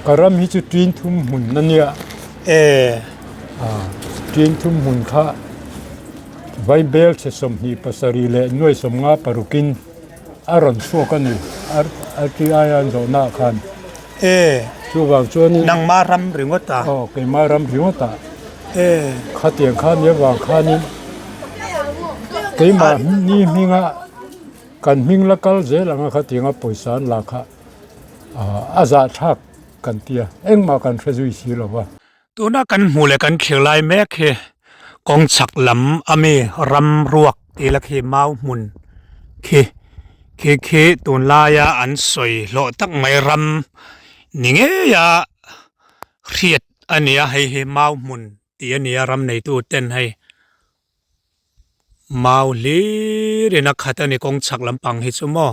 กระรำฮิจุจีนทุ่มหุ่นนั่นเนี่ยจีนทุ่มหุ่นข้าไวเบลเชสมนีปัสรีเลน่วยสมงาปรุกินอารอนชัวกันนี่อาที่อายันโดนาคันชัววางนี่นังมารำหรือว่าตาเกี่ยมารำหรือว่าตาข้าเตียงข้าเนี่ยวางข้านี่เกี่ยมานี่มิงะกันมิงละกัลเจลังข้าเตียงป่วยสารลักข้าอาซาทักกันเตียเอ็งมากันเฟซุยสีหรอวะตัวนักกันหูเลยกันเขียวลายแม่เคกองฉักลำอเมรำรวกตีละเคเมาหมุนเคตุนลายาอันสวยโลตักไม่รำนิ่งยาเครียดอันนี้ให้เมาหมุนตีอันนี้รำในตัวเต้นให้เมาลีเรนักขัดอันนี้กองฉักลำปังให้สมอ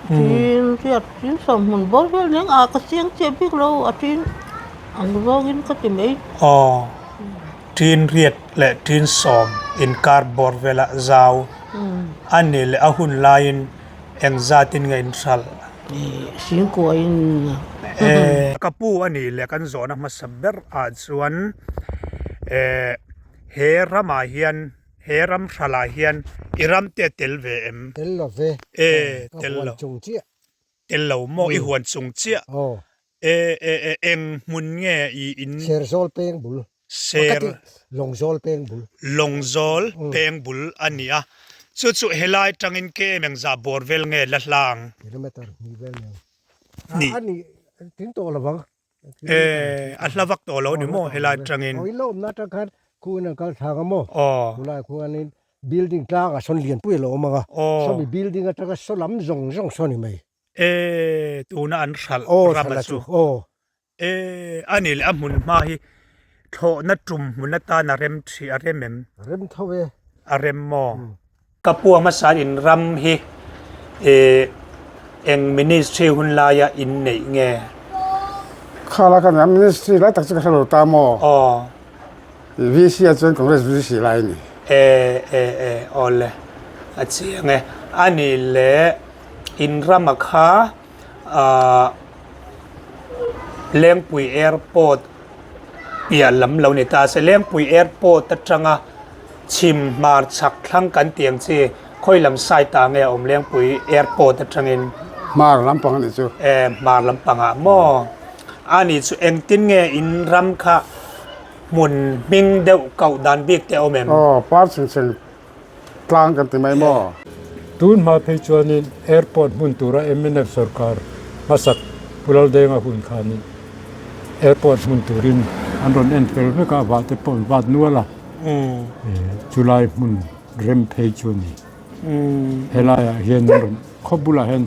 จีนจีนสมมุนบอกเรื่องอากาศเสียงเจ็บพิกโลจีนอังโรกินก็จะไม่จีนเรียดและจีนสอมอินการบอร์เวลาเจ้าอันนี้และอาหุ่นลายน์เอ็งซาตินไงอินชัลเสียงกวยกระปูอันนี้และกันโซนมาสับเบอร์อาส่วนเฮรามาเฮียนเฮรัมชลาเฮียนอิรัมเตเตลเวเอ็มเตลเวเตลโลจงเจียเตลโลโมอีหวนจงเจียเอ็งมุนเงอีอินเชอร์โซลเปงบุลเชอร์ลงโซลเปงบุลลงโซลเปงบุลอันนี้สุดเฮลัยจังอินเกมงซาบอร์เวลเงละลางกิโลเมตรมีเวลนี่อันนี้ถึงตัวละบังอัลลาวักตัวเราหนึ่งโมเฮลัยจังอินโอ้ยโลมนัดกันคุณนั่งกันทางโมคุณไล่คุณนี่building ตากส่วนเลียนปุ้ยโลมาก็ส่วนมี building ตากส่วนลำจงส่วนนี้ไหมตัวนั้นอันชัลรับมาสู่อันนี้แหละมุนมาฮีโถนัดจุ่มมุนนัดตานาเรมชีอาเรมเอ็มเรมเท่าเวอาเรมมอกระปวงมาสาอินรำฮีเอ็งมินิสทรีหุ่นลายอินเนงข้าราชการมินิสทรีไล่ตักจากขลุ่ตามอวิเชียจนคงเรียนวิชีไล่นี่อ๋อเลยอาเจียงอันนี้แหละอินรามาคาเลี้ยงปุยแอร์พอร์ตเปียลำเราเนี่ยตาเสเลี้ยงปุยแอร์พอร์ตตัดจังชิมมาสักครั้งกันเตียงซีค่อยลำไส้ตาเงอมเลี้ยงปุยแอร์พอร์ตตัดจังอินมาลำปังนี่จูมาลำปังหม้ออันนี้สุเองตินเงอินรำค่ะมุนมิงเดวเก่าดันบิ๊กเตอเมมปาร์ตเซนกลางกันที่ไม่หม้อตูนมาเพจวนินแอร์พอร์ตมุนตุระเอ็มเนฟสร์การมาสักพุลเดงาหุ่นขานิแอร์พอร์ตมุนตุรินอันรอนเอ็นเฟลเวก้าบาดเตปอนบาดนัวละจุลัยมุนเรมเพจวนีเฮลายเฮียนรอนขบุลาเฮน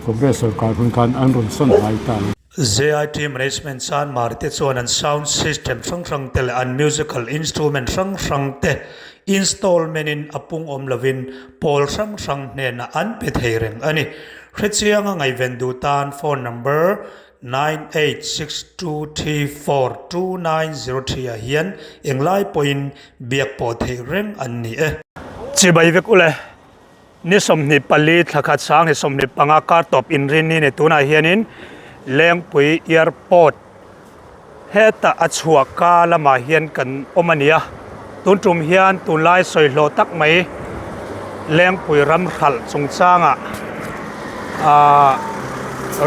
คอนเกรสสร์การหุ่นขานอันรอนสันหายตาJIT management san market zone and sound system sang tel and musical instrument sang te installment in apung omlavin pol sang ne na an pe theireng ani khrechianga ngai vendu tan phone number 9862342903 a hian englai point biak po theireng an ni chibai vek ule ni somni pali thakhat sang he somni panga kar top in rin ni ne tuna hianin Lengpui airport heta Chhuak ka lama hian kan omania tun tum hian tun lai soi lo tak mai Lengpui ram khal chung changa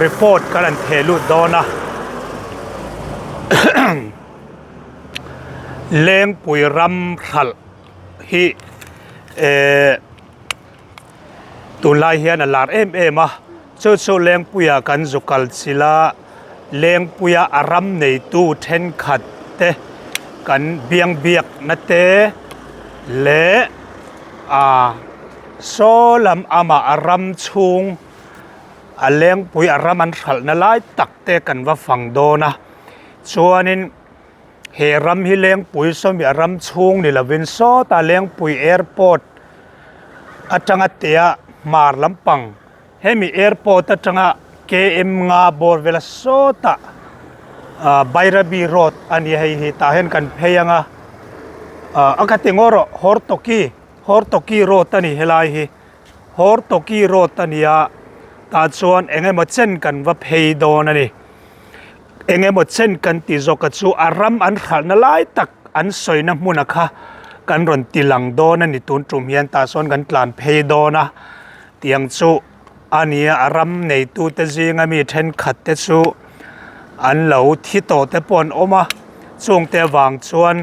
report kan thelu dona Lengpui ram khal hi tun lai hian alar em a chu Lengpuya kan zukal sila Lengpuya aram nei tu then khat te kan biang biak na te le solam ama aram chung a Lengpui aram an thal na lai tak te kan wa phang do na chuanin he ram hi Lengpui somi aram chung ni lovin so ta Lengpui airport atanga tia mar lampang hemi airport atanga KM nga bor vela sota Bairabi road ani hi ta hen kan pheyanga akatingoro hortoki road ani helai hi hortoki road ania ta chuan enge ma chen kan va phei don ani เองหมดเส้นกันติจกัจูอารัมอันขัลนลายตักอันสวยนะมุนะคะกันรอนติหลังโดนันนิตุนจุมเฮียนตาซอนกันกลานเพยโดนะเตียงจูอันนี้อารัมในตูเตจิงมีเทนขัดเตจูอันเหลาที่โตเตปอนออกมาช่วงเตวางชวน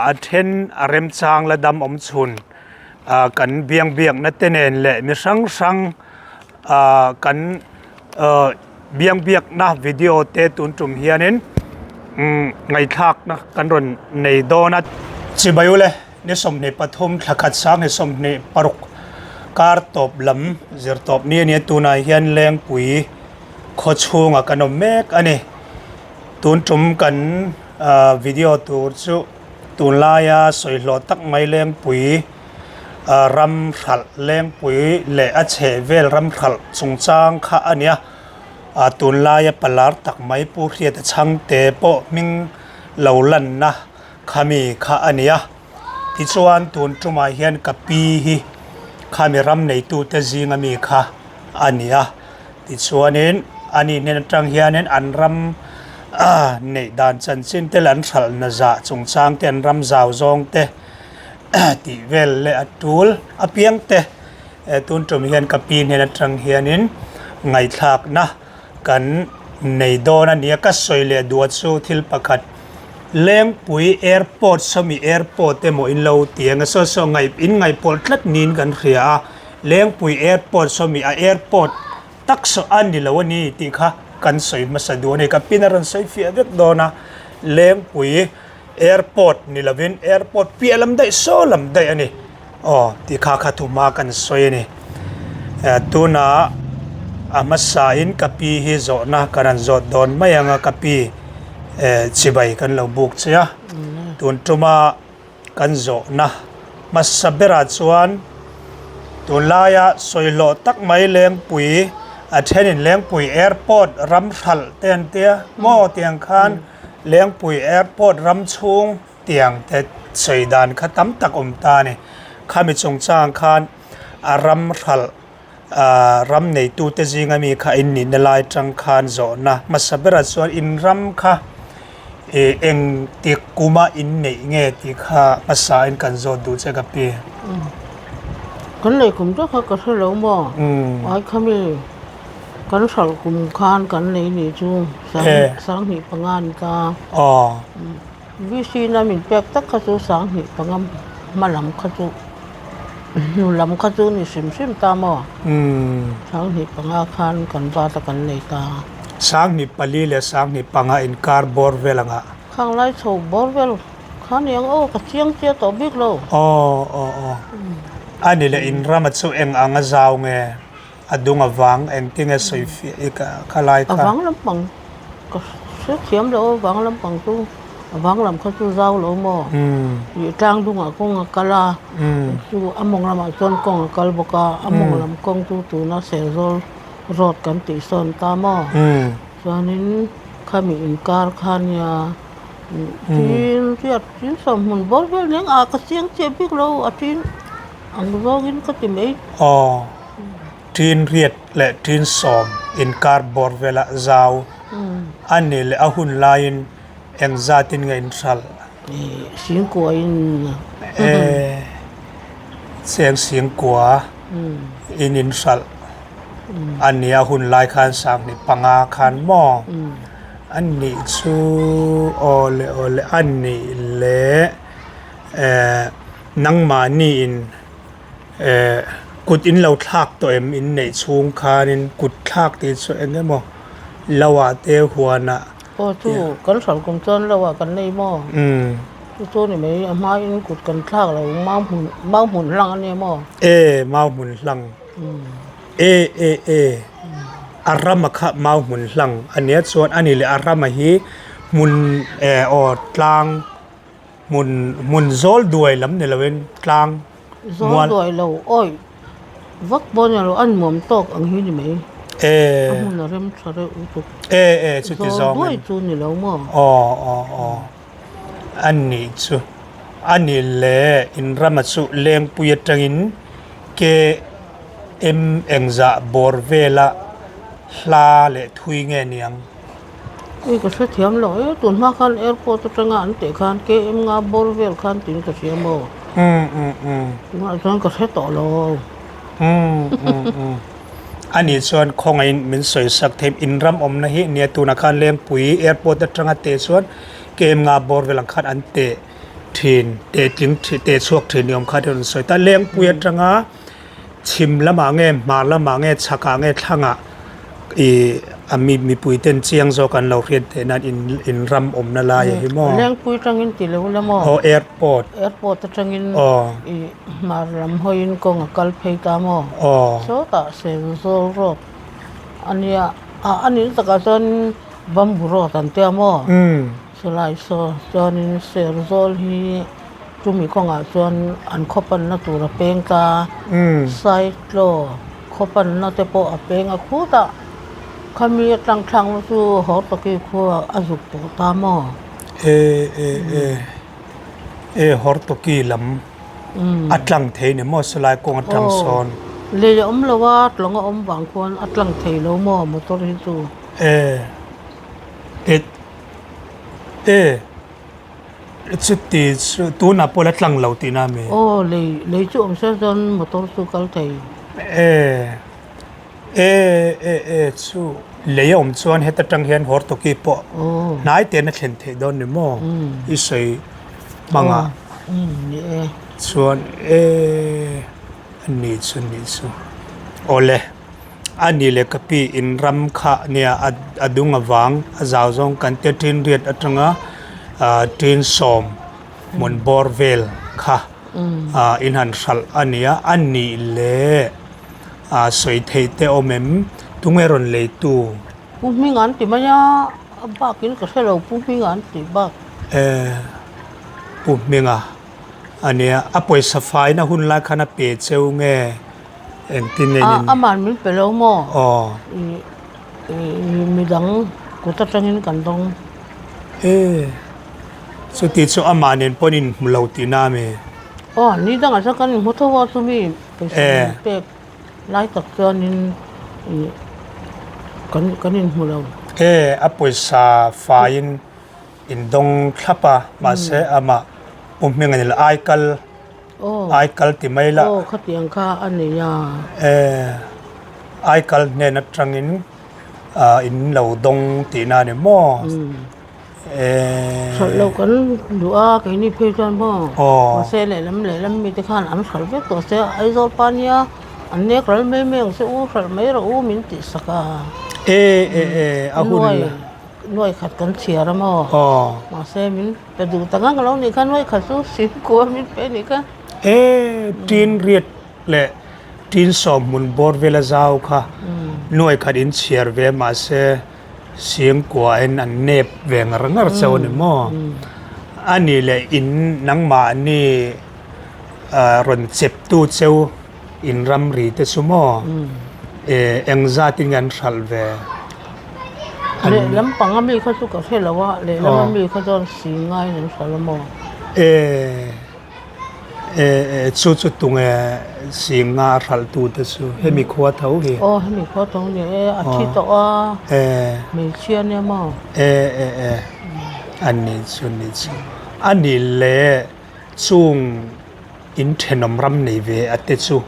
อันเทนอารมจางและดำอมชุนกันเบียงนัดเตเนนเละมีสังกันเบียงนะวิดีโอเตตุนจุมเฮียนินไงทักนะกันรอนในโดนัทสิบอยู่เลยนี่สมในปฐมทักขัดสังในสมในปรุกการตบลำเจอตบเนี่ยตัวนายเฮียนแรงปุ๋ยโคชูงกันอมเมกอันนี้ตุนจุมกันวิดีโอตัวจุตุนลายาสวยหล่อตักไม่แรงปุ๋ยรำขัดแรงปุ๋ยเละเฉเวลรำขัดสงจางข้าอันเนี้ยตุนลายาปลาร์ตักไม่ปูเรียดช่างเตโปมิงเหล่าลันนะขามีข้าอันเนี้ยที่ส่วนตุนจุมาเฮียนกับปีฮีข้ามีรำในตู้เตจิงมีข้าอันเนี้ยที่ส่วนนี้อันนี้เนี่ยจังเฮียนอันรำในด้านจันทร์เตลันขัลนาจาสงจางเตนรำจาวจงเตติเวลเลอตูลอเปียงเตตุนจุมเฮียนกับปีเนี่ยจังเฮียนินไงทักนะกันในโดนันเนี่ยก็สวยเลยดวดสู้ทิลปะขัดเลี้ยงปุ๋ยแอร์พอร์ตสมีแอร์พอร์ตเตโมอินเลวเตียงsoไงอินไงพอร์ตลัดนินกันเรียเลี้ยงปุ๋ยแอร์พอร์ตสมีแอร์พอร์ตตักอันนี่ละวันนี้ติค่ะกันสวยมาสะดวกในกับปีนรันสวยฟีเวกโดนะเลี้ยงปุ๋ยแอร์พอร์ตนี่ละวินแอร์พอร์ตเปียลำได้โซลำได้อันนี้ที่ข้าขัดมากันสวยนี่ตัวน่ะมาสาอินกับปีฮิโซนะกันจอดโดนไม่ยังกับปีชิบายกันเราบุกเสียตุนจุมากันโจนะมาสับเบราชวนตุนลายาสวยโลตักไม่เลี้ยงปุ๋ยเทนินเลี้ยงปุ๋ยแอร์พอร์ตรำขัลเตียนเตียหม้อเตียงคานเลี้ยงปุ๋ยแอร์พอร์ตรำชุงเตียงแต่สวยดานขตั้มตักอมตาเนี่ยข้ามีจงจ้างคานรำขัลรำในตู้เตจิงมีข้าอินนินลายจังคานโจนะมาสับเบราชวนอินรำข้าเองติกุมาอินเนเงติข้าภาษาอินกันโจดูเจกับปีกันเลยคุมจะเขาก็เฉลิมบ่ไอ้เขามีกันสอนคุมคานกันเลยนี่จูสังหิปงานกาวิชีนามินเปียกตักขจูสังหิปงามมาลำขจูนูลำขจูนี่ซิมตามอ่ะสังหิปงาคานกันบาตะกันเลยตาสางนิปลีและสางนิปังอินคาร์บอร์เวลงะข้างไล่โฉบบอร์เวลข้างยังกระเชียงเจียต่อบิ๊กโลอันนี้เลยอินรามัตสุเองอังจาวเงอดุงอวังเองติงสวยฟีอีกขลายค่ะวังลำปังก็เสียเขียมเดียววังลำปังตู้วังลำเขาตู้เจ้าโลโมอยู่กลางดุงอ่ะกงกะลาตู้อมงลำจนกงกะลบกาอมงลำกงตู้น่าเสียโซลรถกันติสนตามอส่วนนี้ข้ามีอินการขันยาจีนสมมุนบอลเวลเลี้ยงอากาศเสียงเจ็บพิกเราจีนอังโลกินก็ติไม่จีนเรียดและจีนสมอินการบอลเวลเจ้าอันนี้เลยอาหุ่นลายเอ็งจัตินไงอินชัลเสียงกัวอินเสียงกัวอินชัลอันนี้หุ่นลายคานสังนี่ปังอาคานหม้ออันนี้ชูโอเลอันนี้เลนังมานี่อินกุดอินเราทักตัวเอ็มอินในช่วงคานินกุดทักตีส่วนเอ็งก็มอเราว่าเตะหัวน่ะทูกันสอนกงจนเราว่ากันในหม้อทูนี่ไม่มาอินกุดกันทักเรามาหุ่นหลังอันนี้หม้อมาหุ่นหลังอารามาขะมาหุ่นหลังอันนี้ส่วนอันนี้เลยอารามาฮีมุนออดกลางมุนโซลด้วยลำเนี่ยเราเป็นกลางโซลด้วยเราวักบอลเราอันหมอมตกอันนี้นี่ไหมมุนเราเริ่มสะเรอุตุชุดที่สองด้วยจูนี่เราหม้ออันนี้ชูอันนี้เลยอินรามาสุเลงปุยตังอินเกเอ็งจะบอร์เวลาลาเลทุยเงียง อีก็เสียเทียมเลยตุนมาคันแอร์พอร์ตจังงานเตะคันเกมงาบอลเวลคันติงก็เสียมบ่มาจังก็เสียต่อเลย อันนี้ส่วนของไอ้มินสวยสักเทมอินรัมอมนะฮิเนี่ยตัวนักการเลี้ยงปุ๋ยแอร์พอร์ตจังหวัดเตส่วนเกมงาบอลเวลังคัดอันเตทีนเตจิงเตสวกทีนยอมคัดอันสวยแต่เลี้ยงปุ๋ยจังหวะชิมละมาเงมาละมาเงชักเงทั้งอ่ะมีปุ๋ยเต็นเชียงโซกันเราเรียนเทนันอินรัมอมนาลายฮิโมเลี้ยงปุ๋ยจังอินติเลวละมอแอร์พอร์ตจังอินมาลำหอยนกงกัลเพยตามอโซตาเซนโซโรอันนี้ตะกะจนบัมบุโรตันเตียมอสไลโซจนเซรโซลฮีจุมีกงจนอันคบปันนัตุระเปงตาไซโลคบปันนัตเปอเปงคูตาขมีตั้งทางสู่หอตะกี้คัวอาจุกตามอหอตะกี้ลำอัตลังเทเนี่ยมอสลายกงอัตลังซอนเลยละว่าหลงบางคนอัตลังเทโลมอมตริจูสุดที่ตัวนับพลัดลังเหล่าตีน้ำเลยจูเสียจนมตริจูกัลเทสู้เลยส่วนเฮตจังเฮียนหอตะกี้ปะนายเตียนนักเขียนเทดอนเนี่ยมออิสัยมังอ่ะส่วนอันนี้ส่วนโอเลอันนี้เลยกับพี่อินรัมขะเนี่ยอดุงวังจาวจงกันเตทินเรียดจังอ่ะทินสมมนบอร์เวลค่ะอินหันสัลอันนี้เลยสวยเทเตอเมมตุงเอรอนเลยตูปุ๊บมีงานติมันยาบ้ากินก็ใช่เราปุ๊บมีงานติบ้าปุ๊บมีงาอันนี้อป่วยสฟายนะหุ่นลาคณะเปียเจ้าเงเอ็งตินเนี่ยมันมีเปล่าหมอมีดังกูตัดจังหินกันตรงสุดที่สุดอามันเนี่ยปนินมุลาตินาเมนี่ดังอะไรกันหัวทว่าสุมีเป็ดไล่ตักเตือนินกันนินหัวเราอป่วยสฟายอินดงทับมาเสอามาปุ่มเงินละไอคัลที่ไม่ละขัดยังข้าอันนี้ยาไอคัลเนี่ยนัดจังอินเหล่าดงตีนาเนี่ยมอสัตว์เรากันดูกันนี่เพื่อนพ่อมาเสเลยล้ำมีแต่ข้านอันสัตว์เวทตัวเสไอโซปานียอันนี้ก็ไม่เสียสัตว์ไม่รู้มินติสกาอาหุ่นหน่วยขัดกันเชียร์มั้งมาเซมินแต่ดูตั้งงั้นเราเนี่ยกันหน่วยขัดสู้สิบกว่ามินเป็นนี่กันทีนเรียดเละทีนสมมุนบอร์เวลาเจ้าค่ะหน่วยขัดอินเชียร์เวมาเซเสียงกว่าอันเนบเวงรังรัเจ้าเนี่ยมั้งอันนี้เลยอินนังมาอันนี้รอนเจ็บตู้เจ้าอินรัมรีเตสุโมเอ็งซาติงันสัลเวเลยลำปังมีเขาสุกเทแล้วว่าเลยลำมีเขาจนสีง่ายหนึ่งสารโมสุดตรงสีง่าสัลตูเตสุให้มีขวดเท่าเหรอให้มีขวดตรงนี้อาทิตย์ตัวมีเชียนเนี่ยมั้งอันนี้ส่วนนี้อันนี้เลยช่วงอินเทนอมรัมนี่เวอติสุ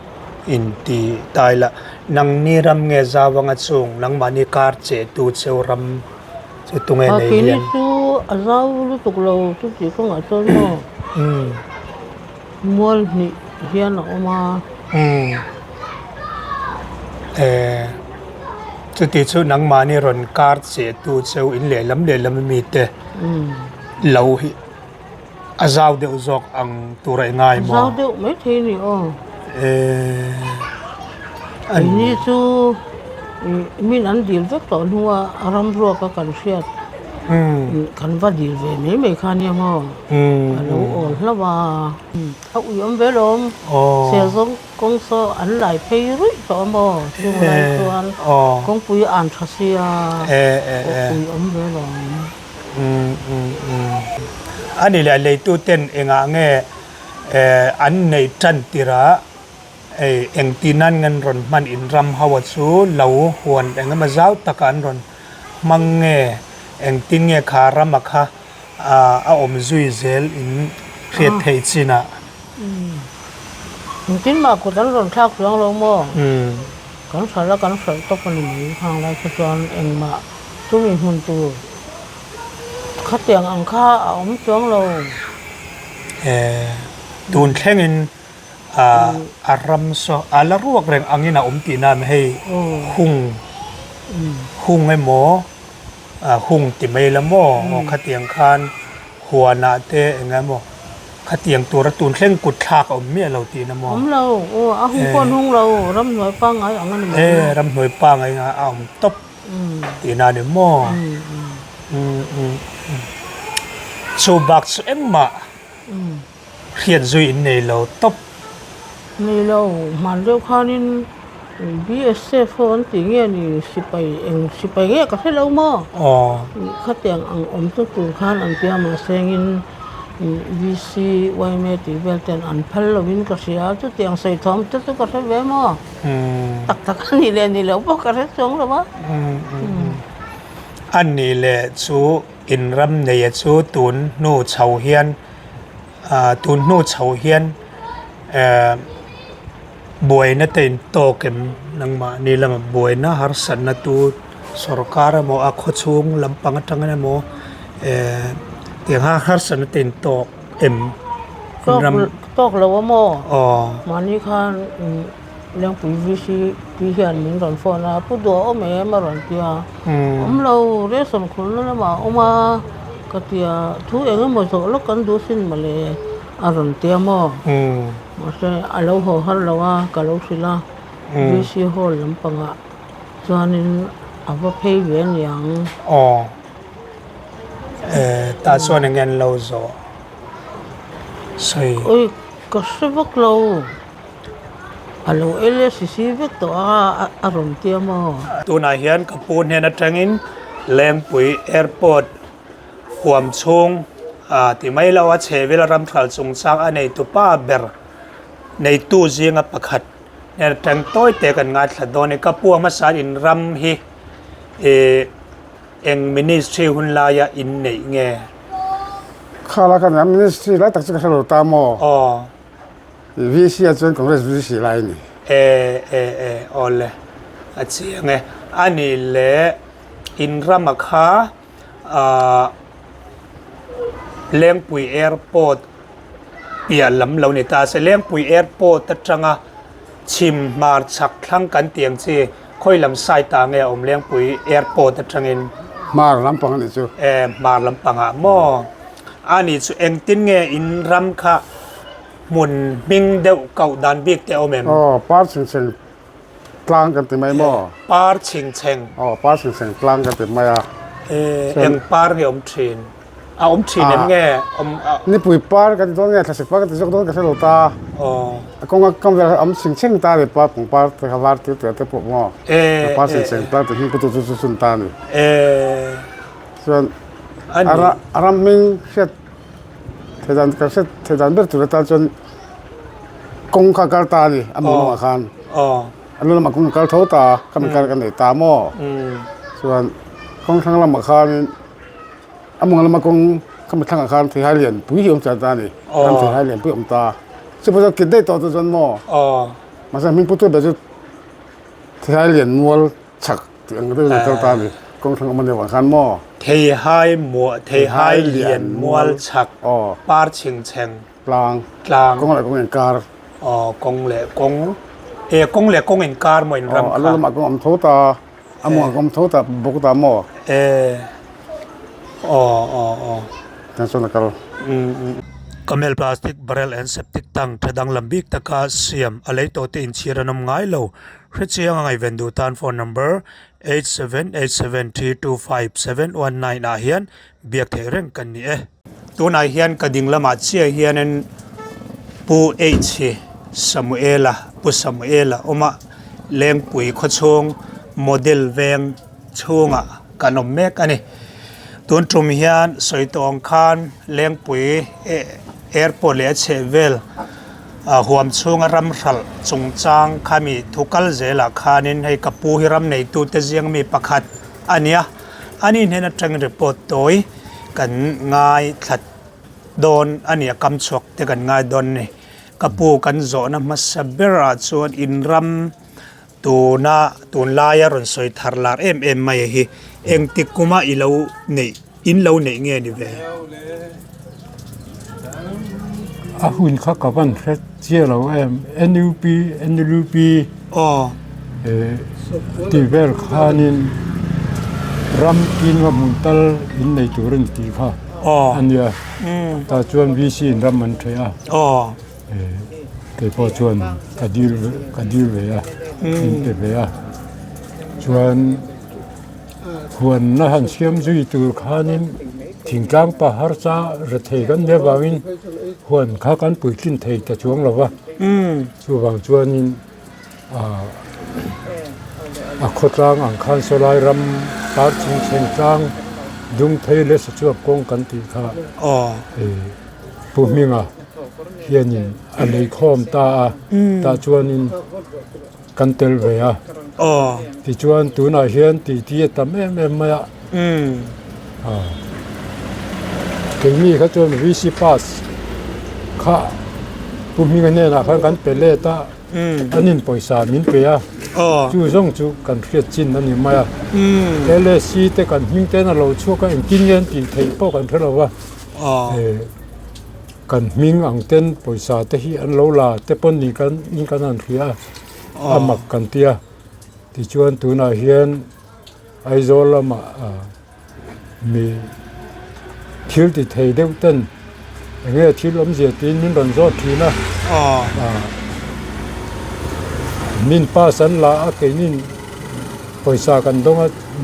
อินตีตายละนังนี่รำเงจาวังส่งนังมานิการเจตูเซวรำจุดตรงไหนเนี่ยทีนี้สูอาจารย์รู้ตุกเราทุกสิ่งก็งาส่วนมั้งมัวนี่เฮียนออกมาจุดที่สุดนังมานี่รอนการเจตูเซวอินเล่ลำมีเตเราอาจารย์เดือดจอกอังตัวไรง่ายมั้งอาจารย์เดือดไม่ทีนี่อันนี้สูมีนันดีลเวกตอนหัวอารมณ์รัวกันเสียดกันว่าดีลเวไม่คันเนี่ยมั้งเราแล้วว่าเขาอุ้มเวลมเสียงกงโซอันไหลเพย์รุ่ยต่อมั้งช่วงไหนส่วนกงปุยอ่านทัศยาปุยเวลมอันนี้แหละเลยตัวเต้นเองอ่ะเงี้ยอันในจันติระเอ็งตีนั่นเงินรอนมันอินรำฮาวสูเหลาหวนเอ็งมาเจ้าตะการรอนมังเง เองติ้งเงคารำมาค่ะอาอมซุยเซลอินเรียดเทจินะจริงๆมากูตั้งรอนทักเรื่องเราโม่กันสารละกันสารตกกันหนีทางไรก็จอนเองมาตุ้มีหุ่นตัวข้าเตียงอังค่าเอาไม่จ้องเราตูนแข่งอินอารมณ์โซละรวกแรงอังนี้นะตีน้ำให้หุ่งให้หมอหุ่งติไม่ละหมอข้าเตียงคานหัวหน้าเตะไงหมอข้าเตียงตัวระตูนแข่งกุดฉากเมียเราตีนะหมอเราหุ่งก้นหุ่งเรารำหน่วยปังไงอังนั้นรำหน่วยปังไงตบตีนาเดหมอชูบักเอ็มมาเขียนจุยในเราตบนี่เรามันเรียกข้านี่BSF คนตีเงี้ยนี่สิไปเงี้ยก็ให้เราหม้อข้าเตียงอังตุ้งตุ้งข้านอังเตียมาเซงินVCไว้เมติเวลเตนอันพัลลวินก็เสียตุ้งเตียงใส่ทอมตุ้งก็ให้เวหม้อตักนี่เลยนี่เราบอกก็ให้จงหรือวะอันนี้แหละชูอินรำในชูตุนนู่เฉาเฮียนตุนนู่เฉาเฮียนบวยนั่นเองโตเก็มนังมานี่ละบวยนะฮาร์สันนัตูสรการโมอักขชุงลำปังจังนั้นโมเตียงฮาร์สันนัตเองโตเอ็มโตเราว่าโมมานี่ข้าเรื่องปุ๋ยวิชีปีเหียนมิ่งหลอนฟอนะผู้ตัวแม่มาหลอนเตียเราเรื่องสำคัญนั่นแหละมาก็เตียทุกเองมาสอนแล้วกันดูสินมาเลยอารมณ์เตียมมาใช่เราหัวหันเราว่ากับเราสิละวิชีหัวลำปังอ่ะจวนนี้เอาไปเพย์เวียนอย่างตาส่วนเงินเราโซ่ใช่โอ้ยก็สิบกเราเราสิบกตัวอารมณ์เตียมตัวนายเฮียนกับปูนเฮียนจังอินแหลมปุ๋ยแอร์พอร์ตขวมชงที่ไม่เล่าว่าเชเวลารำทรัลสงสางในตัวป้าเบอร์ในตู้เสียงประคัดเนี่ยจังต้อยเตะกันงานขัดโดนกับพวกมาสานอินรำฮีเองมินิสทรีหุ่นลายอินในเงี้ยข้าราชการมินิสทรีแล้วตักจะกระโดดตามวิเชียจนของเราวิชีไรนี่อ๋อเลยอาเจียงไงอันนี้แหละอินรำมาค้าเลี้ยงปุ๋ยแอร์พอร์ตเปียลำเราเนี่ยตาเลี้ยงปุ๋ยแอร์พอร์ตตัดจังชิมมาสักครั้งกันเตียงซีค่อยลำไส้ตาเงี้ยเลี้ยงปุ๋ยแอร์พอร์ตตัดจังอินมาลำปังนี่จูมาลำปังหม้ออันนี้จูเองตินเงี้ยอินรำค่ะหมุนบิงเดาเก่าดันบิ๊กเตอแมมปาร์ชิงเชงกลางกันติไม่หม้อปาร์ชิงเชงปาร์ชิงเชงกลางกันติไม่เอ็งปาร์เงี้ยทรีนทรีนเงี้ยนี่ปุ๋ยปาร์กันตัวเงี้ยถ้าสิปาร์กันตัวกันเสลตาก็จะชิงเชงตาเลยปาร์ของปาร์ที่เขาวาดที่ตัวพวกหม้อปาร์ชิงเชงปาร์ที่ก็ตัวสุนตานี่ส่วนอารามมิงเช็ดเทจันก็เช็ดเทจันเบิร์ตุลตาจนกงข้าการตานี่มุนมาคันอันนั้นมากงการเท้าตาก็มีการกันในตาหม้อส่วนกงทางลำมาคันมุนลำมากงก็มีทางอาคารที่ให้เหรียญปุ๋ยหิมจัดตานี่ทำที่ให้เหรียญปุ๋ยอมตาซึ่งพอจะกินได้ต่อจนหม้อมาสั่งมิงพุทธแบบที่ให้เหรียญมัวฉักที่อันนั้นเจ้าตานี่กงทางมันในหวังคันหม้อเทให้มัวเทให้เหรียญมัวฉักปาร์ชิงเชงกลางกงอะไรกงเอ็นการกงเล่กงกงเล่กงเอ็นการเหมือนรำอันนั้นมากงอมโทตามัวกงโทตาบุกตาหม้อนั่นส่วนนั้นก็เมลพลาสติกบาร์เรลแอนเซปติกตังทดังลำบิกตะกาเสียมอะไรตัวที่อินชีรนมง่ายเลวเรียกเสียงไงเวนดูตันโฟนนัมเบอร์8787325719นาเฮียนเบียกเทเร่งกันนี่ตัวนาเฮียนกระดิ่งละมาเชียเฮียนปูสมุเอลปูสมุเอลอมาเลี้ยงปุ๋ยขชงโมเดลเวงช่วงกันอมเมกอันนี้ตัวตรงเฮียนสวยตองคานเลี้ยงปุ๋ยแอร์พอร์ตเลเชเวลหัวมช่วงรำรัลจงจางขามีทุกลเจลาคานินให้กับผู้ฮิรำในตัวเตจียงมีประคัดอันเนี้ย อันนี้เนี่ยนะจังรีพอร์ตตัวกันง่ายถัดโดนอันนี้กำชกแต่กันง่ายโดนนี่กระปูกันโจนะมาสับเบราส่วนอินรัมตัวลายรอนสอยทาร์ลาร์ไม่ฮีเองติกุมาอิเลวนี่อินเลวนี่เงี้ยดิเว้ยอาหุ่นข้ากับวันเฮ็ดเจ้าเราNLP อ๋อที่เวลขานินรำกินว่ามุนตัลอินในตัวเรื่องตีค่ะอันเนี้ยตาชวนวิสินรำมันเทียเก็บพอชวนกระดิลเวียอินเตเวียชวนควรน่าหันเชื่อมจุยตัวขานินทิ้งกลางป่าฮาร์ซ่าระเทกันเดียบาวินควรข้ากันปุ๋ยกินเทแต่ช่วงเราวะช่วงชวนนินขดรางอังคารสลายรำปาร์ชิงเชงจางดุงเทเลสจวบกงกันตีข้าผู้มีงาเฮียนินอันในข้อมตาชวนนินกันเตลเวียที่ชวนตัวน่าเฮียนที่ทำมาเก่งมีเขาชวนวิสิปัสข้าผู้มีเงินเนี่ยนะเขากันเป็นเล่ตาอันนี้ปล่อยสามินเปียจู่กันเครียดจินนั่นนี่มาเลสีแต่กันหิ้งแต่นั่นเราชั่วกันกินเงินตีเทปกันเท่าไหร่วะกันมิงอังเต้นปล่อยสาแต่ที่อันเราลาแต่ปนนี่กันนั่นเสียอามักกันเตียที่ชวนตัวน่าเฮียนไอโซลมามีทิลที่เทเดวเต้นอย่างเงี้ยทิลล้มเสียตีนนี่รันโซทีนะนินป้าสันลาเกนินปอยสากันต้อง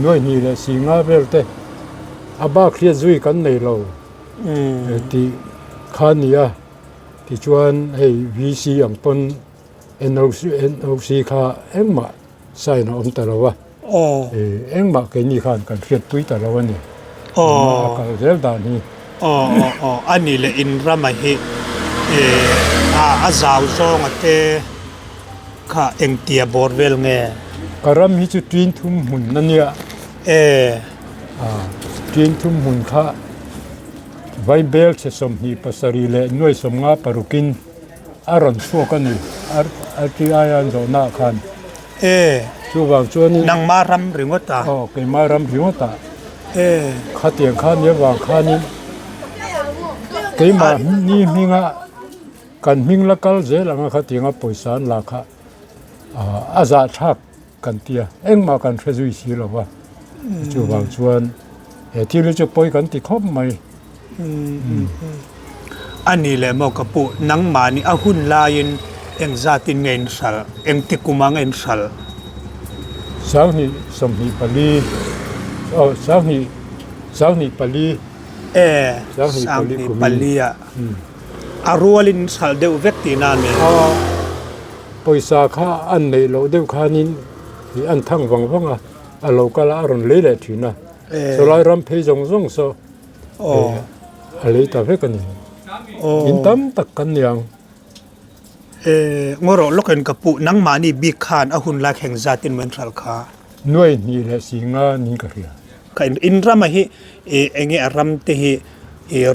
น้อยนี่แหละสิงาเวลเตอาบ้าเครียดจุยกันในเราที่ขานีที่ชวนให้วีซีอังปนNOCขาเอ็งมาใส่น้ำแต่ละวะเอ็งมาเกนี่ขานกันเครียดตุยแต่ละวันนี่ก็เรื่องด่านนี้อันนี้เลยอินรามาฮิอาซาวซองเตข้าเอ็งเตียบอร์เวลเงกรำฮิจุดจีนทุ่มหุ่นนั่นเนี่ยจีนทุ่มหุ่นข้าไวเบลเชสมฮีปัสรีเลน่วยสมงาปารุกินอารอนชัวกันนี่อาร์ทีไออันโซนาคันชัวบางชัวนี่นังมารำหรือว่าตาเกี่ยมารำหรือว่าตาข้าเตียงข้าเนี่ยบางข้านี่เกี่ยมานี่มิงะกันมิงละกัลเจลังข้าเตียงอ่ะปอยสานลาข้าอาซาทักกันเตียเอ็งมากันเฟซุยสีหรอวะชัวบางชวนที่เราจะปอยกันติคบไหมอันนี้แหละมอกระปุนังมานี่อาหุ่นลายินเอ็งซาตินเงินสัลเอ็งติกุมังเอ็นสัลสาวนี่สมฮีปลีสาวนี่ปลีสาวนี่ปลีอารัวลินสัลเดวเวกตินานเมปอยสาข้าอันในเราเดวขานินที่อันทั้งวังเราก็ละอรอนเละทีนะสลายรำเพจงโซอะไรแต่เพื่อกันอินตั้มตักกันยังงรลกเห็นกระปุนังมานี่บีคานอาหุนลาแข่งซาตินเมนทรัลคาหน่วยนี่แหละสิงานี่ก็เรียกันอินรามาฮิเองอารำเตฮิ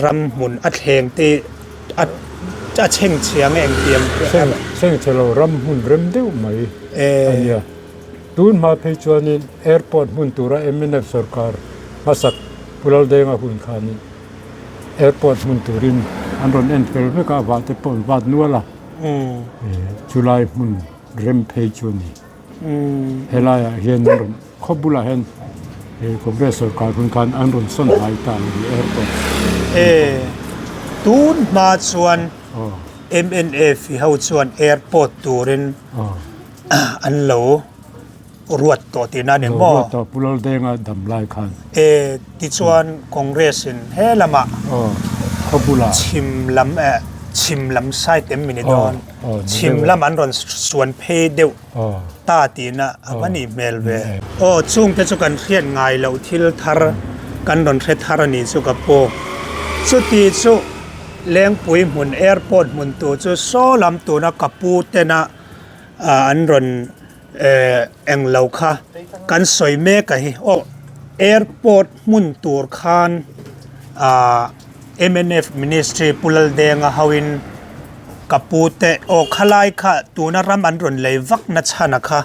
รำมุนอัดแหงเตอัดจะเช่งเชียงเองเตรียมเช่งเชลรำมุนเริ่มเดียวไหมอันเนี้ยตูนมาเพจวนินแอร์พอร์ตมุนตุระMNFสรการมาสักพุลาเดงอาหุนขานิแอร์พอร์ตมุนตุรินอันรอนเอ็นเฟลเมกาบาเตปอนบาดนัวละจุลัยมุนเริ่มเพจวนีเฮลายเห็นรอนขบุลาเห็นคอนเกรสสรการหุนขานอันรอนส่วนหายตาในแอร์พอร์ตตูนมาชวน MNF เขาชวนแอร์พอร์ตตุรินอันโลรวดตัวที่นั่นเนี่ยบ่ตัวพุลเดงดำลายคันที่ชวนคอนเกรสเฮลมาขบุลาชิมลำไส้เต็มมินิดอนชิมลำอันรอนส่วนเพเดวตาตีนะวันนี้เมลเวช่วงที่สุกันเขียนไงเราทิลทาร์กันรอนเททาร์นี่สุกับโปสุดที่สุเลี้ยงปุ๋ยหมุนแอร์พอร์ตหมุนตัวจะโซ่ลำตัวนักกับปูเตนะอันรอนเอ็งเหล่าค่ะกันสวยเมกะฮิโอ airport mun tur khan MNF ministry pulal denga hawin kapute o khalai kha tuna ram an ron leivak na chhana kha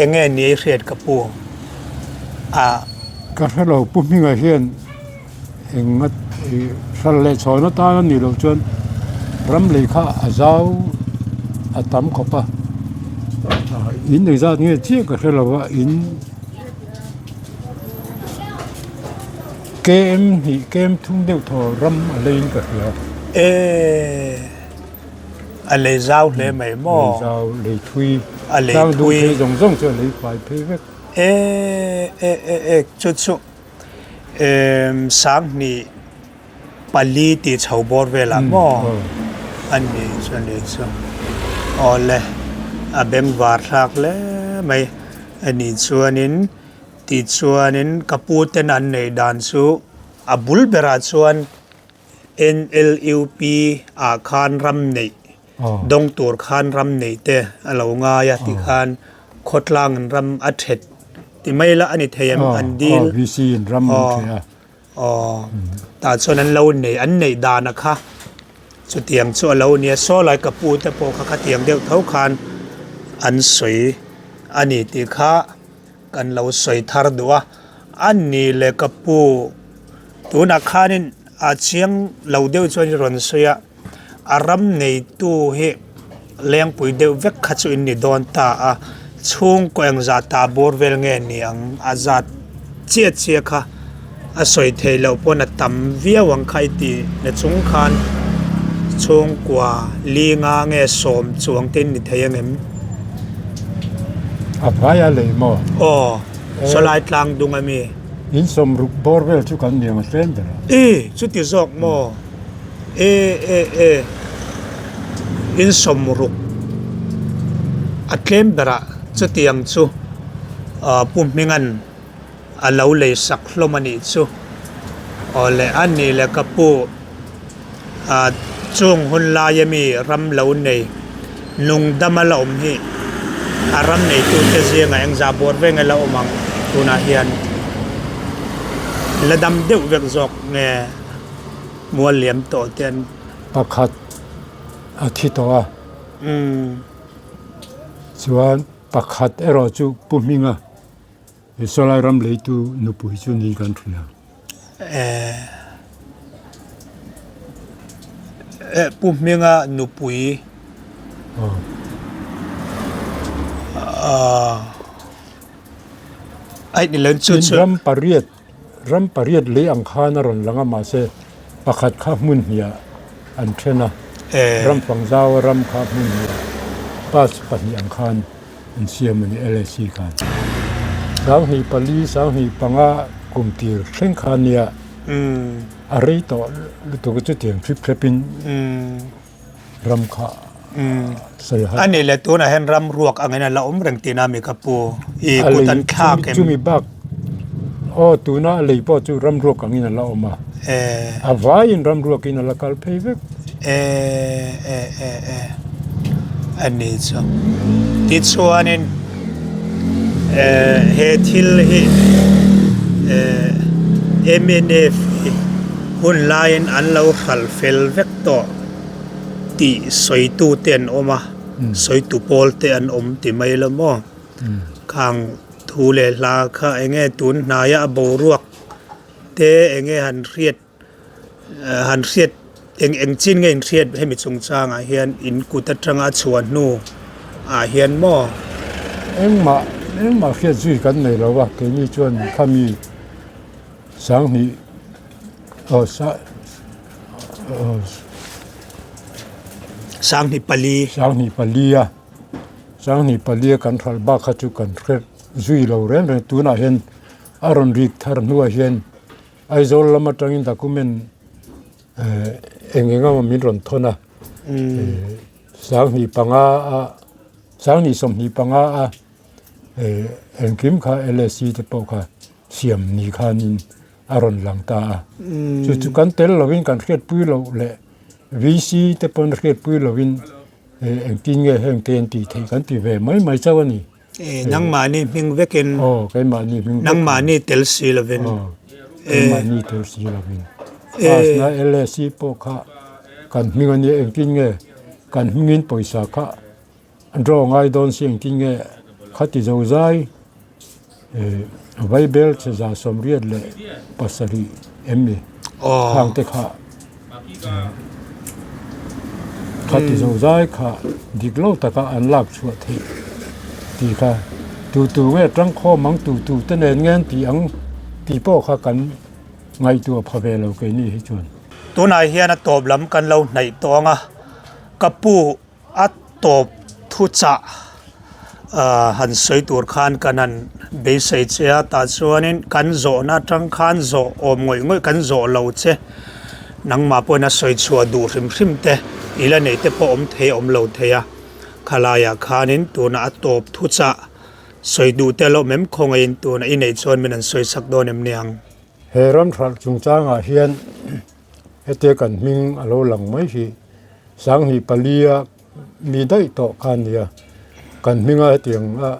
enge ni riat kapu ka hello puminga hian engat sal le chona ta ni lo chon ram le kha azau atam khopa in nei za nge chi ka hello in kem thung deu tho ram alein ka hia ale zau le mai mo zau le thui le thui zong zong cho le phai phe vek chu sang ni pali ti chau bor vela mo an ni chuan le chu ole a bem war thak le mai ani chuanin ti chuanin kaputen an nei dan chu abul bera chuan NLUP a khan ram nei dong tur khan ram nei te alo nga ya ti khan khotlang ram a thet ti mai la ani theyam an dil VC ram thea ta chuan an lo nei an nei dana kha chu tiang chu lo nia so lai kapu te po kha tiang deuh thau khan an soi ani ti kha kan lo soi thar duwa an ni le kapu tuna khanin a chiang lo deuh chuan ron soya aram nei tu he lengpui deuh vek kha chu in ni don ta a chung ko ang za ta bor vel nge ni ang azat chia kha a soi thei lo pon a tam via wang khai ti na chung khan chung kwa li nga nge som chuang tin ni theyang em a phaya le mo so lai tlang dung ami in som ruk bor vel chu kan niang sen da chu ti zok mo in som ruk atlem bera chu tiang chu pum mingan a lo le sak hlomani chu ole ani le kapu chung hun la yami ram lo nei nung damala hi aram nei tu te zinga eng za bor ve ngala omang tuna hian ladam deuh vek zok nge mual liam to ten pakhat athi to a chuan pakhat ero chu puminga solai ram le tu nu pui chu ni kan thria puminga nu pui ai ni len chu ram pariat le ang khana ron langa ma se pakhat kha mun hia an thena ram pangzaw ram kha mun hia pas pani ang khan an siam ni LC khan sang hi pali sang hi panga kumtir thleng khania arei to lu to chu tiang trip trepin ram kha ani le tu na hen ram ruak angena la reng tina mi kapu I kutan kha kem chumi bak tu na le po chu ram ruak angina la oma avai in ram ruak in la kal phevek ani chu ti chuanin he thil hi MNF hun lain an lo khal fel vek to ti soi tu ten oma soi tu pol te an ti mai lo mo khang thu le la kha enge tun na ya bo ruak te enge han riet eng chin nge riet he mi chung chang a hian in ku ta tanga chuan nu a hian mo engma khia zui kan nei lo wa ke ni chuan khami sang ni sang ni pali kan thal ba kha chu kan khret zui lo ren tu na hen aron rik thar nu a hian aizol lama tangin document engenga ma min ron thona sang ni som ni panga a engkim kha LSC te po kha siam ni khanin aron langta chu kan tel lovin kan khret pui lo le VC te pon khret pui lovin engkin nge heng ten ti thei kan ti ve mai chawani นังมานี่มิงเวกิน cái mà ni mình นังมานี่เตลซีละเวน cái mà ni theo xí là mình as na LSC po kha kan mình anh em kinh nghe kan mình paisa kha andro ngai don siang kinh nghe khát thì dâu dai Bible che za som riat le pasari emmi khang te kha khát thì dâu dai kha diklo ta ka an lak chu the ti kha tu nghe trăng kho mang tu tên ngen ti ang ti po kha kan ngai tu pha ve lo ke ni hi chun ตัวนายเฮียนะตบลำกันเราในตัวงะกับปูอัดตบทุจ่าหันสวยตัวขานกันนั้นเบสเซียตาส่วนนี้กันโจนะจังขานโจอมงอยกันโจเราเจนังมาปนสวยชัวดูริมเตอีละเนี่ยเตปอมเทอมเราเทียขลายาขานินตัวน่ะตบทุจ่าสวยดูแต่เราเม็มคงเองตัวน่ะอีในส่วนมันสวยสักโดนเนียง heram thal chung changa hian hete kan ming alo lang mai hi sang hi palia mi dai to khan ya kan minga tiang a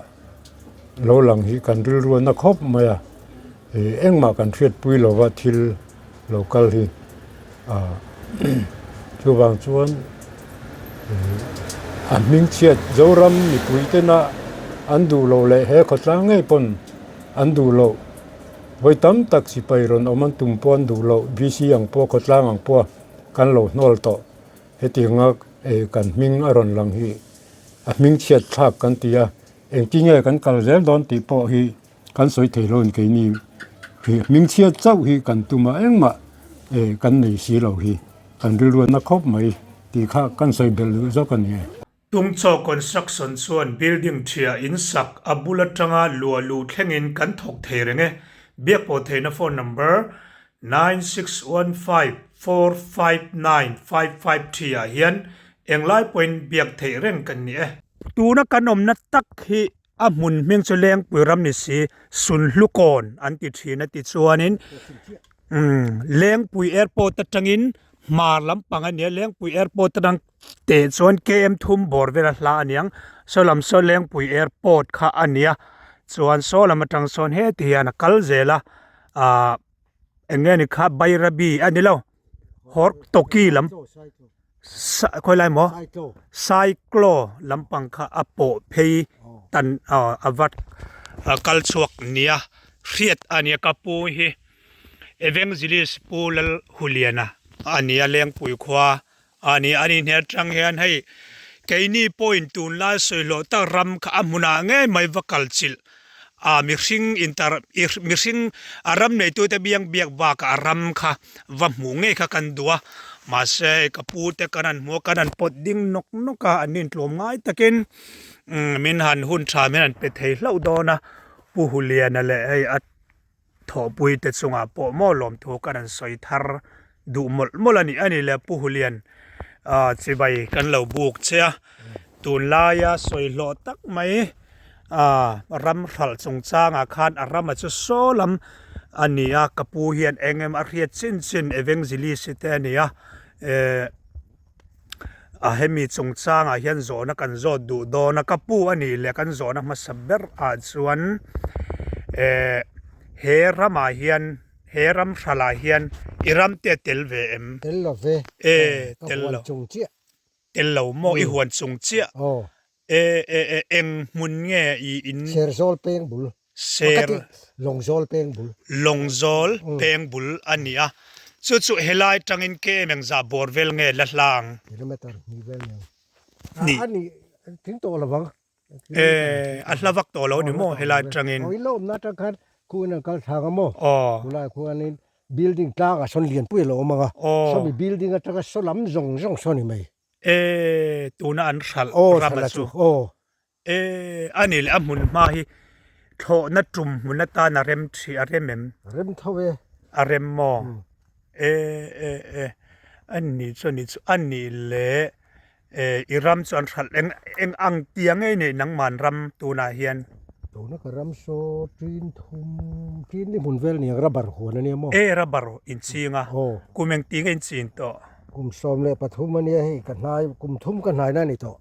lo lang hi kan ril ru na khop maya eng ma kan thiet pui lo wa thil local hi chu wang chuan a ming chiat zoram mi pui te na an du lo le he khotlang ngai pon an du lo với tấm tắc sĩ bay rồi ông anh tung pon đủ lâu BC ang po khot lang ang po kan lo nol to he tinga kan ming aron lang hi a ming chiat thak kan tia eng tinge kan kal zel don ti po hi kan soi thei lon ke ni hi ming chiat chau hi kan tuma eng ma kan nei si lo hi kan ri ruan na khop mai ti kha kan soi bel zo kan ni tung cho construction chuan building thia in sak abula tanga lu thlengin kan thok thei renge biak po theina phone number 9615459555 thia hian englai point biak thei reng kan ni tuna kanom na tak hi amun meng chu Lengpui ram ni si sun hlukon an ti thina ti chuanin Lengpui airport atangin mar lampang ania Lengpui airport tang te chuan KM thum bor vela hla aniang solam so Lengpui airport kha ania chuan solam atang son he tiana kal zela engeni kha bairabi anilo hor toki lam khoi lai mo cyclo lampang kha apo phei tan avat kal chuak nia riat ania kapu hi evangelist pulal huliana ania Lengpui khwa ani ne tang hian hei keini point tun la soilo ta ram kha amuna nge mai vakal chil mirsing aram nei tu te biang biak ba ka aram kha va mu nge kha kan dua ma se kapu te kanan mo kanan pot ding nok ka anin tlom ngai takin min han hun tha men pe thei hlo dona pu huliana le ai at tho pui te chunga po mo lom thu kanan soi thar du molani ani le pu hulian chibai kan lo buk chia tun laya soi lo tak mai ram thal chung changa khan arama chu solam ania kapu hian engem a riat chin evangelist te ania hemi chung changa hian zona kan zo du dona kapu ani le kan zona masaber chuan he rama hian he ram thala hian iram te tel ve em tel lo ve tel lo chung chia tel lo mo I huan chung chia eng mun nge I in ser zol peng bul ser long zol peng bul longzol peng bul ania chu helai tangin ke meng za borvel nge la hlang kilometer ni vel ni ani ting to la wang ahlawak to lo ni mo helai tangin oi lo na ta khan ku na kal thang mo la ku anin building ta ga son lian pui lo ma ga so mi building ta ga so lam zong so ni mai tuna an thal ramachu anil amun ma hi tho na tum mun ta na rem thi a remem rem thawe a rem mo anni choni chu anni le iram chuan thal eng ang tiang nei nang man ram tuna hian to na ka ram so trin thum tin ni mun vel ni rabar ho na ni mo rabar in chinga kumeng ting in chin to kum som le pathum ania hi kan nai kum thum kan nai na ni to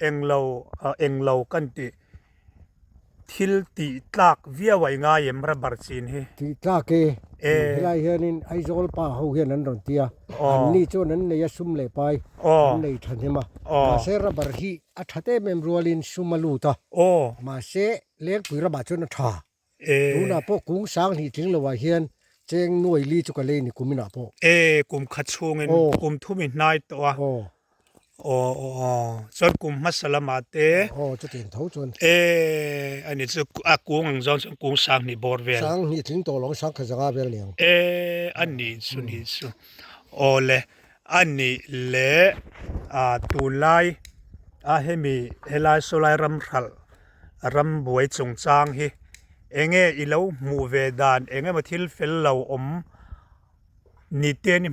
englo kan ti ทิลตีตลักวิไว้ง่ายมระบาดจีนเฮ ที่ตาเกเฮลายเฮียนินไอโซลป้าเฮาเฮียนันรอนเตียอันนี้โจนั้นเนี่ยซุ่มเลยไปอันนี้ทันเห็นมาเสระบาร์ฮีอัฐเตเมมรัวลินซุ่มลูตามาเสเลี้ยงปุ๋ยระบาดจนท่าดูน่ะพวกกุ้งสางที่ถึงเลยว่าเฮียนเจงหน่วยลีจุกเลนี่กุมินาพวกกุมขัดช่วงเงินกุมทุ่มินนายตัวส่วนกุมมัสลามาเตจะเตียนเท่าจนอันนี้จะกุ้งจอนกุ้งสางนี่บอร์เวลสางนี่ถึงตัวหลงสางขจางาเวลเนี่ยอันนี้สุนิสุเลยอันนี้เละตูไลเฮมีเฮลายโซไลรัมขัลรัมบวยจงจางเฮเองอีเลวมูเวดานเองมาทิลเฟลเลวนี่เตนี่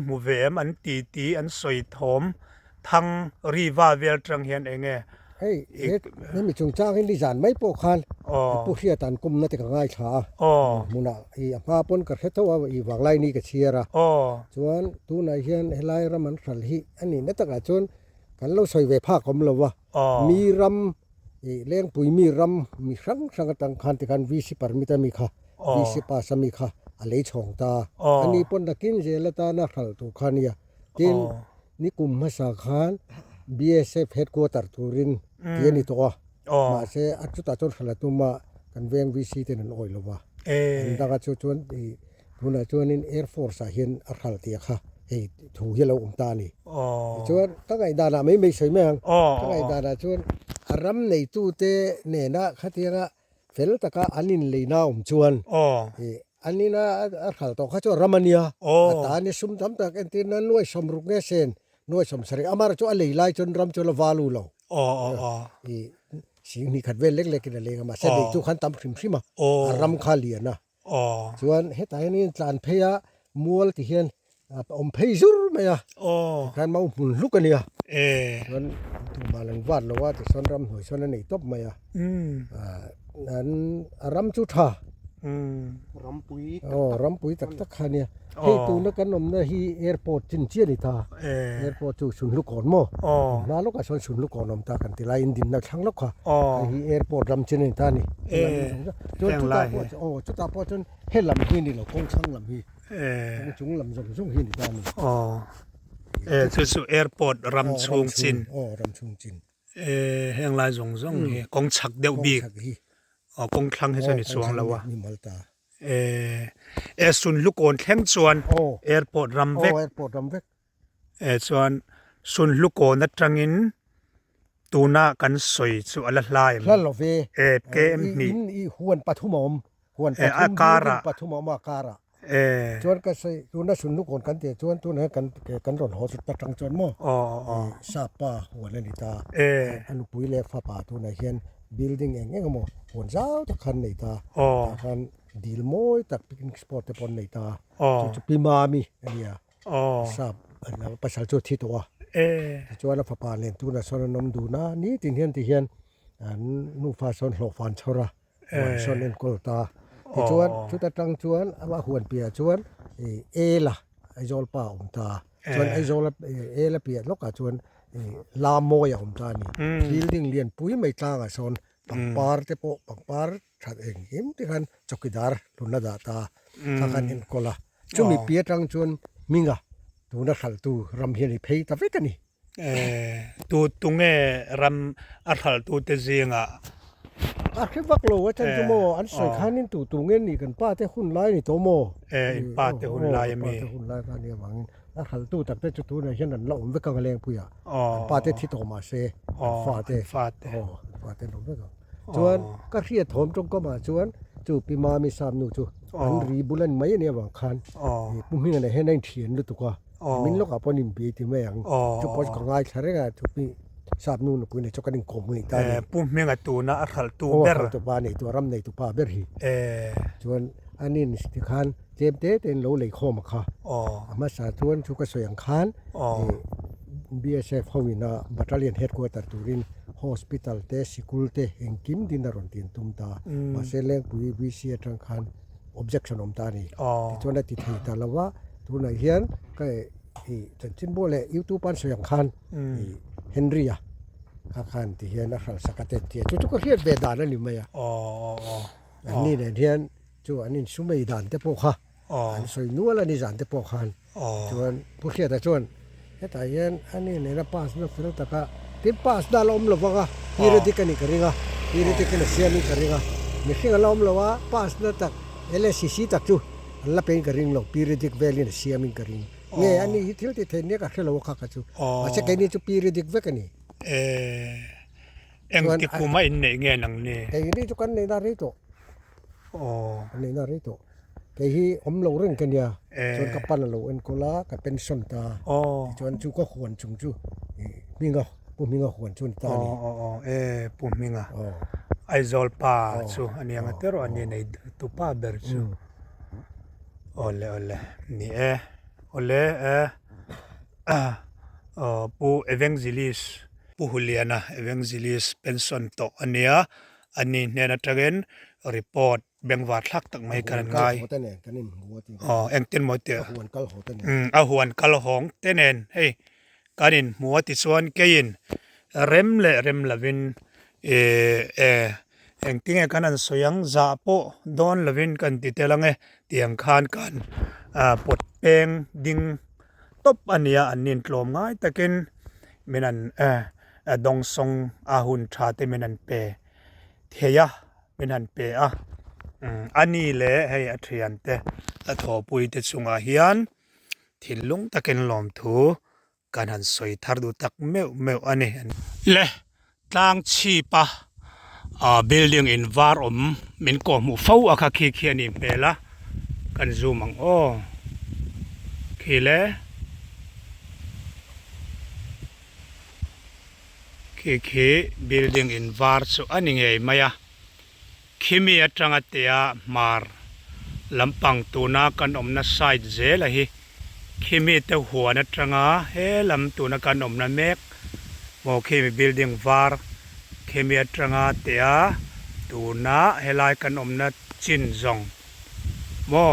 มูเวมอันตีอันสวยทอมทั้งรีวาเวลจังเฮียนเองเฮ้ยนี่มีจงจ้างให้ดิฉันไม่ปกคันผู้เชี่ยวชาญกุมนั่นแต่ก็ง่ายช้ามุนะอีอาภาพนกับเทว่าอีวางไล่นี่ก็เชียร์จวนตัวนายเฮียนเฮลัยรำมันขัลฮีอันนี้นั่นแต่ก็จนกันเราใส่เวภาคมเราวะมีรำเลี้ยงปุ๋ยมีรำมีสังกัดต่างคันที่กันวิสิปาร์มิตามีค่ะวิสิปาสมีค่ะอะไรช่องตาอันนี้ปนตะกินเจลตานักขัลตุขานียกินนี่กลุ่มมาสาขาน BSF headquarter ทูรินเทียนี่ตัวมาเสอัจจุตาจนขลัดตัวมากันเวงวิสิเตนันโอยลวะดังนั้นชวนทุนชวนนิน Air Force เห็นอัครเตียค่ะเฮ้ถูเฮลาตานี่ชวนตั้งไงดานาไม่ใช่ไหมตั้งไงดานาชวนอารมณ์ในตู้เตเนน่ะขัดเตียงเฟลตะกาอันนินเลยน่าชวนอันนี้นะอัครตัวเขาชวนรามานียตาเนี่ยสุ่มทำตะกันตีนั้นน้อยสมรุกเงเซนน้อยสมสริอามาร์ชัวอะไรไล่จนรำจนละวาลูเราสิ่งนี้ขัดเวลเล็กๆกันเลยมาเสด็จทุกขันตามพิมพ์สิมารำคาเลียนะส่วนเหตุการณ์นี้จานเพยมัวที่เห็นเพยจุร์ไหมอ่ะการมาอุ่นลุกกันเนี่ยส่วนตัวมาลังวาดเราว่าจะส่วนรำหัวส่วนนั้นไอ้ตบไหมอ่ะนั้นรำจุดท่ารำปุยตักขันเนี่ยเฮ้ยตัวนักการนมนะฮีแอร์พอร์ตจินเชียนี่ท่าแอร์พอร์ตจูสุนลูกก่อนมั้งน่าลูกก็ส่วนสุนลูกก่อนนมตากันที่ไลน์ดินนักช่างลูกค่ะฮีแอร์พอร์ตรำจินนี่ท่านี่จนจุดตาพอจุดตาพอจนเฮลำฮีนี่เราคงช่างลำฮีจุงลำจงฮีนี่ท่านี่สุแอร์พอร์ตรำชุงจินรำชุงจินเฮงไลน์จงฮีกงฉักเดียวบีกงคลังให้สนิทสวงแล้ววะสุนลูกโอนแข็งส่วนแอร์พอร์ตรำเวกส่วนสุนลูกโอนนัดจังอินตูน่ากันสวยสุอลลายลั่นเราเวเกมนี่หวนปฐุมอมหวนปฐุมอมอาการะชวนก็ใส่ตัวนั้นสุนลูกโอนกันเตะชวนตัวนั้นกันรอนหอสุดประจังจวนมั้งซาป้าหัวเลนิตาอันปุยเล็กฟ้าป่าตัวไหนเห็นbuilding เองก็มั้งหัวเจ้าตะคันในตาคันดีลมอยตักพิกนิกสปอร์ตเตปอนในตาจุดปีมามีอันนี้ทราบแล้วประชาชนที่ตัวจวนแล้วฟ้าเล่นตัวนั้นส่วนนมดูนะนี่ที่เห็นนูฟ้าส่วนหลอกฟันชราส่วนเล่นกอลตาที่จวนชุดตั้งจวนว่าหวนเปียจวนล่ะไอโจลป้าตาจวนไอโจลละเปียลูกกาจวนลาโมยตานี่บิลดิ้งเลียนปุยไม่ต่างอ่ะส่วนปังปาร์เตปปังปาร์ชัดเองหิมที่กันจ็อกดาร์ลุนดาตาถ้ากันเห็นก็ละจุมีเปียตังจวนมิงะตัวนักขัลตัวรำเฮียนเพย์ตาเวกันนี่ตัวตุงรำอัลขัลตัวเตจิงะคิดว่าโลว่าฉันจะโมอันสวยขานี่ตัวเงินนี่กันป้าเต้หุ่นไล่นี่ตัวโมป้าเต้หุ่นไล่มีป้าเต้หุ่นไล่กันเนี่ยหวังอัลขัลตัวแต่เป็นจุดตัวไหนเช่นนั้นเราไม่กังเลงพุยอ่ะป้าเต้ที่โตมาเซ่ฟาเต้ลงด้วยกันจวนก็เรียดถมจงก็มาจวนจูปีมามีสามนูจูอันรีบุลันไม่เนี่ยหวังคันปุ่มหิ้งอะไรให้ได้เทียนด้วยตัวมินลูกกับปนิมปีที่ไม่ยังจุปอของง่ายใช่ไหมกันจุปีสามนูนปุ่นเนี่ยจกันดิ่งคมนี่ตาปุ่มเมียงตัวน่ะอัลขัลตัวเบอร์ตัวบ้านนี่ตัวรำในตัวป้าเบอร์ฮีจวนอันนี้สิทธิ์คันเจมเต้เต็นโลเลยข้อมาค่ะมาสาจวนชุกสวยอย่างคันBSF เขาวินาบัตรเลียนเฮดควอเตอร์ตูรินฮอสพิทอลเตสิคูลเตเฮงกิมดินารอนตินตุมตามาเซเลงปุยวิเซียทางคัน objection อมตานี่ที่จวนได้ติดเหตุแล้วว่าตัวไหนเฮียนก็จันจินโบเลยูทูปันสวยอย่างคันเฮนรี่ ข้าขันที่เฮียนนะครับสกัดเตียจุดก็เฮียนเบดานนั่นนี่ไหมอ่ะอันนี้เนี่ยเฮียนจู่อันนี้สุไม่ดานแต่พวกค่ะอันสวยนัวแล้วนี่จานแต่พวกขันจวนผู้เฮียแต่จวนแต่เฮียนอันนี้เนี่ยนะป้าสนับสนุนตะกะที่ป้าสดาลอมลบวะฮีโรติกันนี่กริงอ่ะฮีโรติกันเสียนี่กริงอ่ะมีสิ่งลอมลบวะป้าสนับตะLSCC tak tu alla pen kering lo periodic value na siya min kering nge ani hitil ti thenia ka khelo kha ka chu acha ke ni chu periodic ve ka ni eng ti kuma in nei nge nang ne ke ni chu kan nei na ri to nei na ri to ke hi om lo ring kan ya chon ka pan lo en kola ka pension ta chon chu ko khon chung chu mi nga pu mi nga khon chun ta ni pu mi nga ai zol pa chu ani ang tero ani nei tu pa ber chu ole ni ole pu evangelist pu huliana evangelist pension to ania ani nena tragen report bengwa thak tak mai kan ngai eng tin mo te huan kal ho ta ni a huan kal hong tenen hei kanin muati chuan kein rem lavin eng tinge kanan soyang za po don lavin kan titelange tiang khan kan pot peng ding top ania anin tlom ngai takin menan dong song ahun tha te menan pe theya menan pe ani le hei athian te a tho pui te chunga hian thilung takin lom thu kan han soi thar du tak meu ani le tlang chi pa building in var min ko mu fo aka khi ani pela kan zoom ang khile khi building in var so ani nge maya khimi atanga tia mar lampang tuna kan omna side zela hi khimi te huan atanga he lam tuna kan omna mek mo khimi building var khimi atanga tia tuna helai kan omna chin zong mo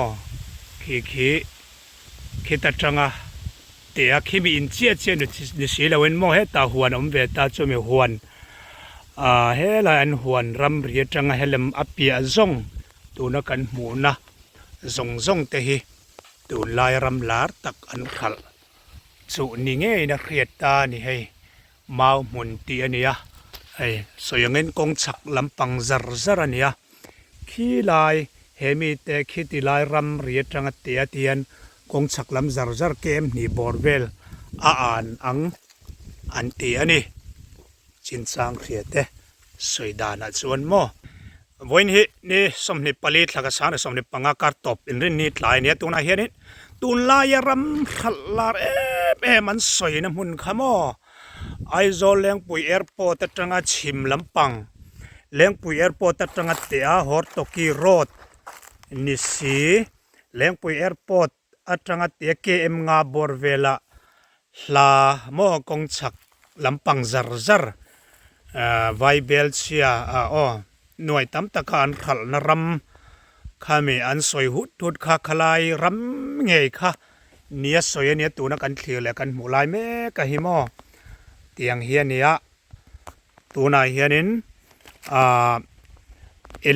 khi ta tanga tia khimi in chia ni silawen mo he ta huan om ve ta chu mi huan helai an huan ram ri tanga helem apia zong tuna kan mu na zong te hi tu lai ram lar tak an khal chu ni nge na khriat ta ni hei mau mun ti ania hei soyangen kong chak lampang zar ania khi lai hemi te khi ti lai ram ri tanga te atian kong chak lam zar kem ni borvel an ti ani chin sang khriate soidana chuan mo voin hi ni somni pali thlaka sana somni panga kar top in rin ni tlai ne tuna hian tun la ya ram khallar man soina mun khamo aizol lengpui airport atanga chim lampang lengpui airport atanga te a hor toki road ni si lengpui airport atanga te km nga borvela hla mo kongchak lampang zar vai bel chia nuai tam taka an khal na ram khami an soi hut kha khalai ram ngei kha nia soi ania tuna kan thlir le kan mulai me ka hi mo tiang hiania tuna hianin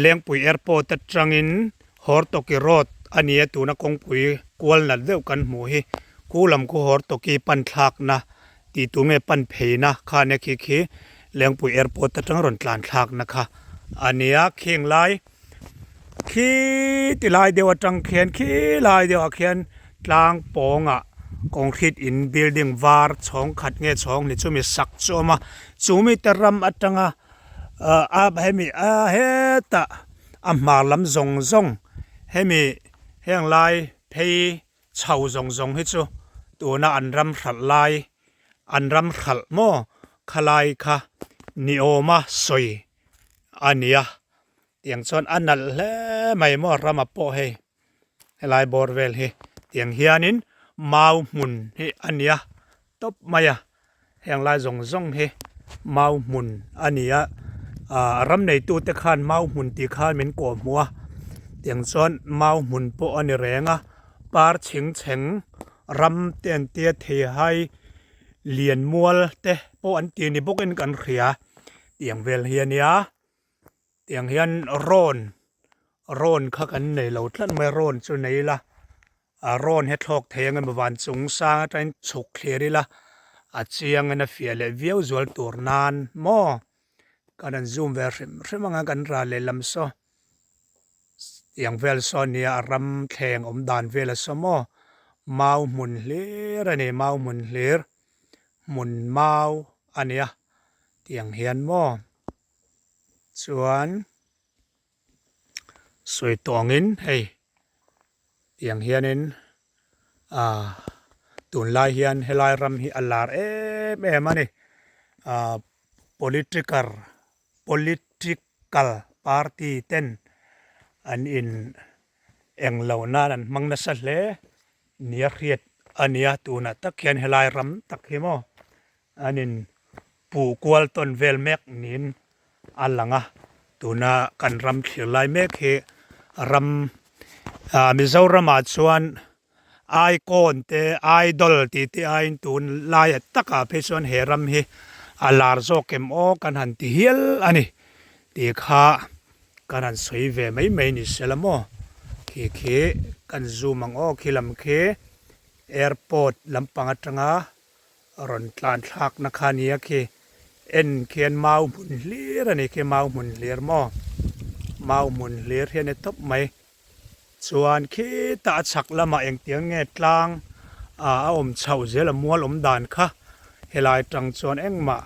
Lengpui airport atangin hortoki road ania tuna kongpui kwal na deuh kan mu hi kulam ku hortoki pan thlak na ti tunge pan pheina kha ne khi Lengpui airport atang ron tlan thlak na kha ania kheng lai khi ti lai dewa tang khian khi lai dewa khian tlang ponga concrete in building var chong khat nge chong ni chumi sak choma chumi taram atanga hemi heta amar lam zong hemi heng lai phei chau zong hi chu tuna anram khal lai anram khal mo khalai kha ni oma soi ania tiang chon anal le mai mo rama po he helai borvel he tiang hianin mau mun he ania top maya heng lai zong he mau mun ania ram nei tu te khan mau mun ti khan min ko muwa tiang chon mau mun po ani renga par ching ram ten tia the hai lian mual te po an ti ni bokin kan khria tiang vel hian ya tiang hian ron kha kan nei lo tlan mai ron chu nei la ron he thlok theng an ban chung sa train chuk khleri la a chiang an a fiale viau zual tur nan mo kan an zoom ver rimanga kan ra le lam so tiang vel so nia ram thleng dan vel so mo mau mun hlir ani mau mun hlir mun mau ania tiang hian mo chuan soi tongin hei tiang hianin tun lai hian helai ram hi alar em ani political party ten an in eng lo nan an mang na sa hle nia riat ania tuna takhian helai ram tak hi mo anin pu kwal ton vel mek nin alanga tuna kan ram thlir lai mek he ram Mizoram a chuan icon te idol ti ain tun lai taka phe chuan he ram hi alar zo kem o kan han ti hial ani ti kha kan an soi ve mai ni selamo khi kan zoom ang o khilam khe airport lampang atanga ron tlan thak na khania khi en khian mau mun hlir ani khi mau mun hlir mo mau mun hlir hian e top mai chuan khi ta chak lama eng tiang nge tlang a om chau zel mual om dan kha helai tang chuan engma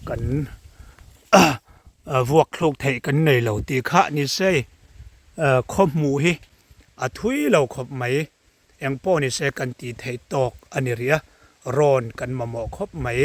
kan vuak thluk thei kan nei lo ti kha ni se khop mu hi a thui lo khop mai eng po ni se kan ti thei tok ani ria ron kan mamo khop mai